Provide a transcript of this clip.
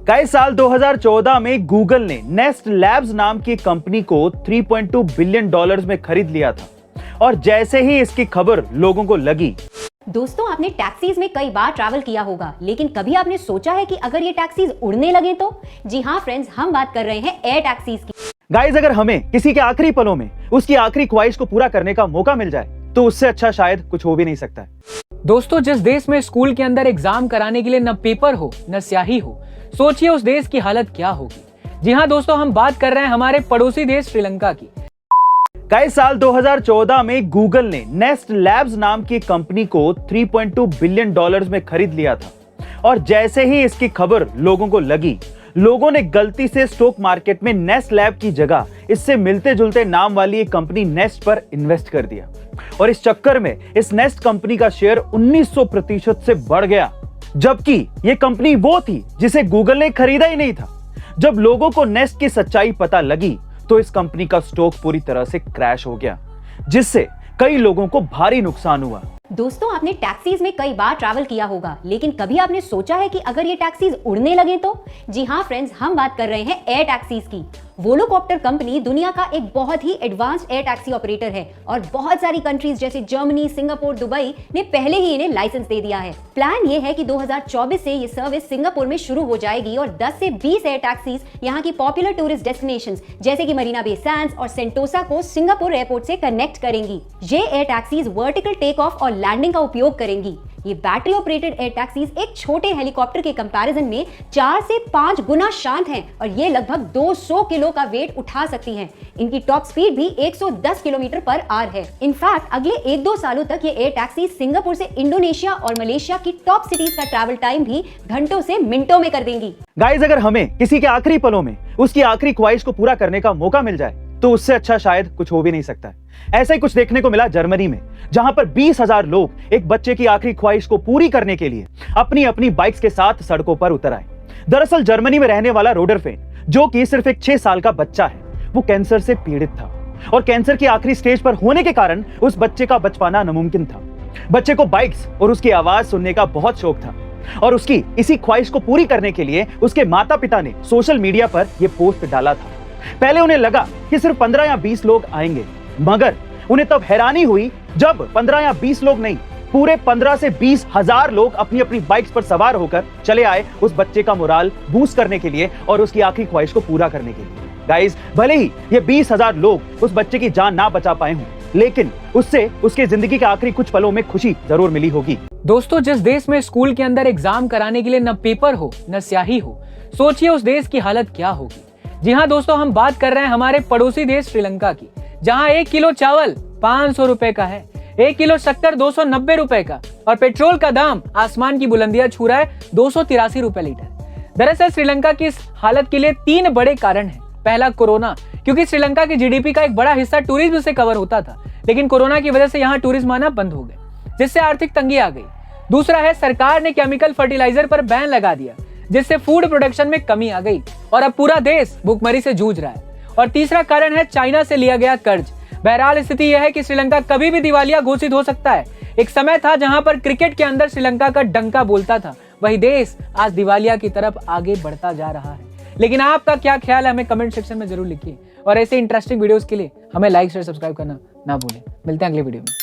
Guys, साल 2014 में Google ने नेस्ट लैब्स नाम की कंपनी को 3.2 बिलियन डॉलर्स में खरीद लिया था और जैसे ही इसकी खबर लोगों को लगी। दोस्तों, आपने टैक्सीज में कई बार ट्रैवल किया होगा, लेकिन कभी आपने सोचा है कि अगर ये टैक्सीज उड़ने लगे तो? जी हाँ फ्रेंड्स, हम बात कर रहे हैं एयर टैक्सीज की। गाइस, अगर हमें किसी के आखिरी पलों में उसकी आखिरी ख्वाहिश को पूरा करने का मौका मिल जाए तो उससे अच्छा शायद कुछ हो भी नहीं सकता है। दोस्तों, जिस देश में स्कूल के अंदर एग्जाम कराने के लिए न पेपर हो न स्याही हो, सोचिए उस देश की हालत क्या होगी। जी हाँ दोस्तों, हम बात कर रहे हैं हमारे पड़ोसी देश श्रीलंका की। गाइस, साल 2014 में गूगल ने नेस्ट लैब्स नाम की कंपनी को 3.2 बिलियन डॉलर्स में खरीद लिया था और जैसे ही इसकी खबर लोगों को लगी, लोगों ने गलती से स्टॉक मार्केट में नेस्ट लैब की जगह इससे मिलते जुलते नाम वाली एक कंपनी नेस्ट पर इन्वेस्ट कर दिया और इस चक्कर में इस नेस्ट कंपनी का शेयर 1900% से बढ़ गया, जबकि यह कंपनी वो थी जिसे गूगल ने खरीदा ही नहीं था। जब लोगों को नेस्ट की सच्चाई पता लगी तो इस कंपनी का स्टॉक पूरी तरह से क्रैश हो गया, जिससे कई लोगों को भारी नुकसान हुआ। दोस्तों, आपने टैक्सीज में कई बार ट्रैवल किया होगा, लेकिन कभी आपने सोचा है कि अगर ये टैक्सीज उड़ने लगे तो? जी हाँ फ्रेंड्स, हम बात कर रहे हैं एयर टैक्सीज की। वोलोकॉप्टर कंपनी दुनिया का एक बहुत ही एडवांस्ड एयर टैक्सी ऑपरेटर है और बहुत सारी कंट्रीज जैसे जर्मनी, सिंगापुर, दुबई ने पहले ही इन्हें लाइसेंस दे दिया है। प्लान ये है कि 2024 से ये सर्विस सिंगापुर में शुरू हो जाएगी और 10 से 20 एयर टैक्सीज यहाँ की पॉपुलर टूरिस्ट डेस्टिनेशंस जैसे कि मरीना बे सैंड्स और सेंटोसा को सिंगापुर एयरपोर्ट से कनेक्ट करेंगी। ये air taxis vertical take off और लैंडिंग का उपयोग करेंगी। ये बैटरी ऑपरेटेड एयर टैक्सीज एक छोटे हेलीकॉप्टर के कंपैरिजन में 4 से 5 गुना शांत हैं और ये लगभग 200 किलो का वेट उठा सकती हैं। इनकी टॉप स्पीड भी 110 किलोमीटर पर आवर है। इनफैक्ट अगले 1-2 सालों तक ये एयर टैक्सी सिंगापुर से इंडोनेशिया और मलेशिया की टॉप सिटीज का ट्रैवल टाइम भी घंटों से मिनटों में कर देंगी। गाइस, अगर हमें किसी के आखिरी पलों में उसकी आखिरी ख्वाहिश को पूरा करने का मौका मिल जाए तो उससे अच्छा शायद कुछ हो भी नहीं सकता है। ऐसा ही कुछ देखने को मिला जर्मनी में, जहां पर 20,000 लोग एक बच्चे की आखिरी ख्वाहिश को पूरी करने के लिए अपनी अपनी बाइक्स के साथ सड़कों पर उतर आए। दरअसल जर्मनी में रहने वाला रोडरफेन, जो कि सिर्फ एक 6 साल का बच्चा है, वो कैंसर से पीड़ित था और कैंसर की आखिरी स्टेज पर होने के कारण उस बच्चे का बच पाना नामुमकिन था। बच्चे को बाइक्स और उसकी आवाज सुनने का बहुत शौक था और उसकी इसी ख्वाहिश को पूरी करने के लिए उसके माता पिता ने सोशल मीडिया पर यह पोस्ट डाला था। पहले उन्हें लगा कि सिर्फ 15 या 20 लोग आएंगे, मगर उन्हें तब हैरानी हुई जब 15 या 20 लोग नहीं, पूरे 15 से 20 हजार लोग अपनी अपनी बाइक्स पर सवार होकर चले आए उस बच्चे का मोराल बूस्ट करने के लिए और उसकी आखिरी ख्वाहिश को पूरा करने के लिए। गाइस, भले ही ये 20,000 लोग उस बच्चे की जान ना बचा पाए हों, लेकिन उससे उसके जिंदगी के आखिरी कुछ पलों में खुशी जरूर मिली होगी। दोस्तों, जिस देश में स्कूल के अंदर एग्जाम कराने के लिए न पेपर हो न स्याही हो, सोचिए उस देश की हालत क्या होगी। जी हाँ दोस्तों, हम बात कर रहे हैं हमारे पड़ोसी देश श्रीलंका की, जहां 1 किलो चावल 500 रुपए का है, 1 किलो शक्कर 290 रुपए का और पेट्रोल का दाम आसमान की बुलंदियां छू रहा है 283 रुपए लीटर। दरअसल श्रीलंका की इस हालत के लिए 3 बड़े कारण हैं। पहला, कोरोना, क्योंकि श्रीलंका की जीडीपी का एक बड़ा हिस्सा टूरिज्म से कवर होता था, लेकिन कोरोना की वजह से यहाँ टूरिज्म आना बंद हो गए, जिससे आर्थिक तंगी आ गई। दूसरा है, सरकार ने केमिकल फर्टिलाइजर पर बैन लगा दिया, जिससे फूड प्रोडक्शन में कमी आ गई और अब पूरा देश भूखमरी से जूझ रहा है। और तीसरा कारण है चाइना से लिया गया कर्ज। बहरहाल स्थिति यह है कि श्रीलंका कभी भी दिवालिया घोषित हो सकता है। एक समय था जहां पर क्रिकेट के अंदर श्रीलंका का डंका बोलता था, वही देश आज दिवालिया की तरफ आगे बढ़ता जा रहा है। लेकिन आपका क्या ख्याल है, हमें कमेंट सेक्शन में जरूर लिखिए और ऐसे इंटरेस्टिंग वीडियोस के लिए हमें लाइक शेयर सब्सक्राइब करना ना भूलें। मिलते हैं अगले वीडियो में।